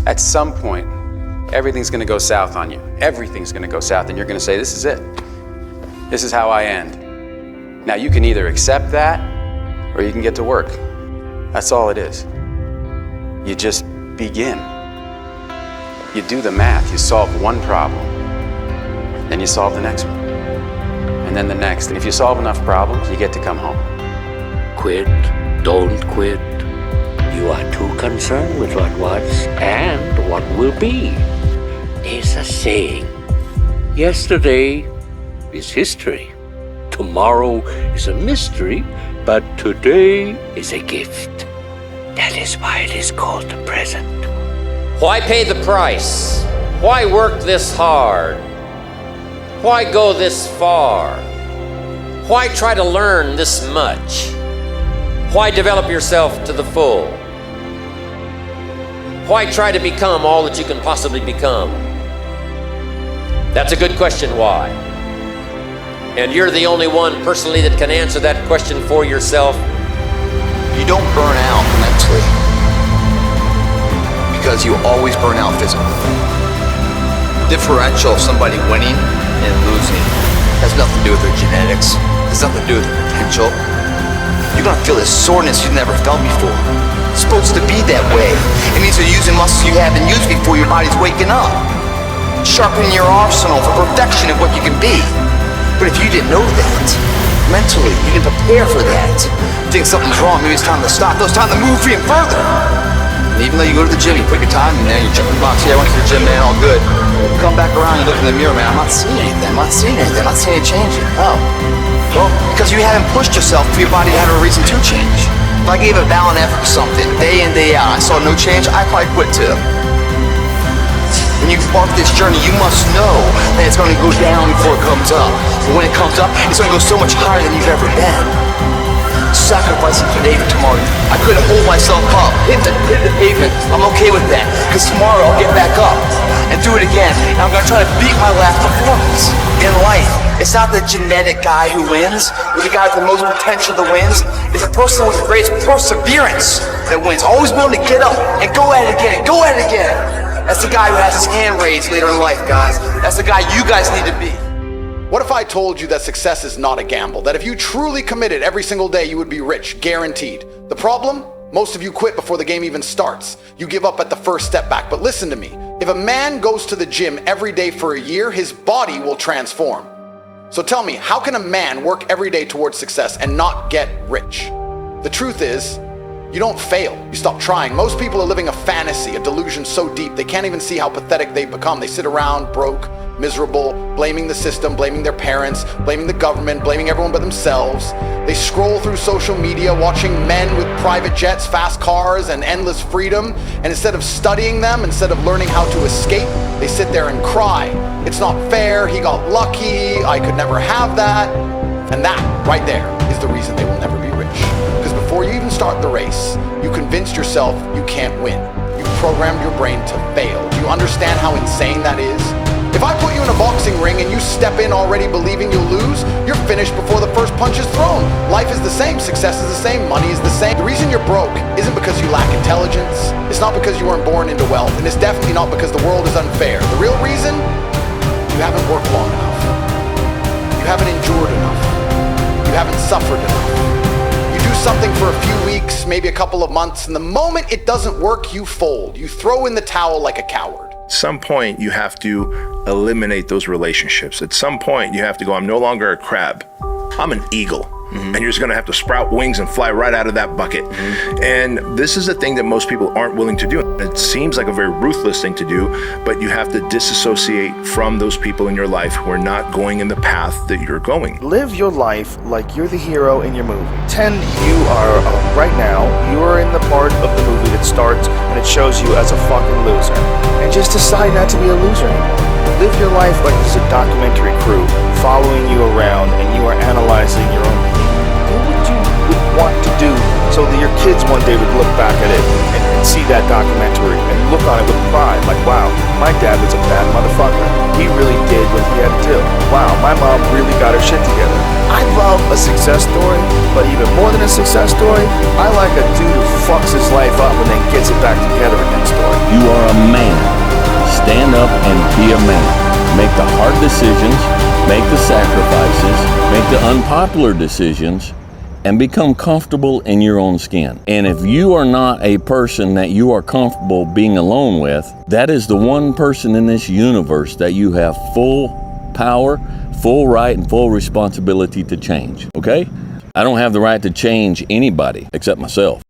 At some point, everything's gonna go south on you. Everything's gonna go south, and you're gonna say, this is it. This is how I end. Now, you can either accept that, or you can get to work. That's all it is. You just begin. You do the math, you solve one problem, then you solve the next one, and then the next. And if you solve enough problems, you get to come home. Quit, don't quit. You are too concerned with what was and what will be. There's a saying, yesterday is history. Tomorrow is a mystery, but today is a gift. That is why it is called the present. Why pay the price? Why work this hard? Why go this far? Why try to learn this much? Why develop yourself to the full? Why try to become all that you can possibly become? That's a good question, why? And you're the only one personally that can answer that question for yourself. You don't burn out mentally because you always burn out physically. The differential of somebody winning and losing has nothing to do with their genetics, has nothing to do with their potential. You're gonna feel this soreness you've never felt before. It's supposed to be that way. It means you're using muscles you haven't used before your body's waking up. Sharpening your arsenal for perfection of what you can be. But if you didn't know that, mentally, you can prepare for that. Think something's wrong, maybe it's time to stop. No, it's time to move even further. And even though you go to the gym, you put your time in there, you check the box, yeah, I went to the gym, man, all good. You come back around, you look in the mirror, man, I'm not seeing anything, I'm not seeing anything, I'm not seeing it changing. Oh. Well, because you haven't pushed yourself for your body to have a reason to change. If I gave a valiant effort for something, day in, day out, I saw no change, I'd probably quit too. When you embark this journey, you must know that it's going to go down before it comes up. But when it comes up, it's going to go so much higher than you've ever been. Sacrificing today for tomorrow. I couldn't hold myself up, hit the pavement. I'm okay with that, because tomorrow I'll get back up and do it again. And I'm going to try to beat my last performance. In life, it's not the genetic guy who wins, or the guy with the most potential that wins. It's the person with the greatest perseverance that wins. Always willing to get up and go at it again, go at it again. That's the guy who has his hand raised later in life, guys. That's the guy you guys need to be. What if I told you that success is not a gamble? That if you truly committed every single day, you would be rich, guaranteed. The problem? Most of you quit before the game even starts. You give up at the first step back. But listen to me. If a man goes to the gym every day for a year, his body will transform. So tell me, how can a man work every day towards success and not get rich? The truth is, you don't fail, you stop trying. Most people are living a fantasy, a delusion so deep they can't even see how pathetic they've become. They sit around broke, miserable, blaming the system, blaming their parents, blaming the government, blaming everyone but themselves. They scroll through social media watching men with private jets, fast cars, and endless freedom. And instead of studying them, instead of learning how to escape, they sit there and cry. It's not fair, he got lucky, I could never have that. And that, right there, is the reason they will never be rich. Because before you even start the race, you convinced yourself you can't win. You programmed your brain to fail. Do you understand how insane that is? If I put you in a boxing ring and you step in already believing you'll lose, you're finished before the first punch is thrown. Life is the same, success is the same, money is the same. The reason you're broke isn't because you lack intelligence, it's not because you weren't born into wealth, and it's definitely not because the world is unfair. The real reason? You haven't worked long enough. You haven't endured enough. You haven't suffered enough. You do something for a few weeks, maybe a couple of months, and the moment it doesn't work, you fold. You throw in the towel like a coward. At some point, you have to eliminate those relationships. At some point, you have to go, I'm no longer a crab. I'm an eagle. And you're just going to have to sprout wings and fly right out of that bucket. And this is a thing that most people aren't willing to do. It seems like a very ruthless thing to do, but you have to disassociate from those people in your life who are not going in the path that you're going. Live your life like you're the hero in your movie. Pretend you are, right now, you are in the part of the movie that starts and it shows you as a fucking loser. And just decide not to be a loser anymore. Live your life like there's a documentary crew following you around and you are analyzing your own behavior. Do what you would want to do so that your kids one day would look back at it and see that documentary and look on it with pride. Like, wow, my dad was a bad motherfucker. He really did what he had to do. Wow, my mom really got her shit together. I love a success story, but even more than a success story, I like a dude who fucks his life up and then gets it back together again story. You are a man man up and be a man. Make the hard decisions, make the sacrifices, make the unpopular decisions, and become comfortable in your own skin. And if you are not a person that you are comfortable being alone with, that is the one person in this universe that you have full power, full right, and full responsibility to change, okay? I don't have the right to change anybody except myself.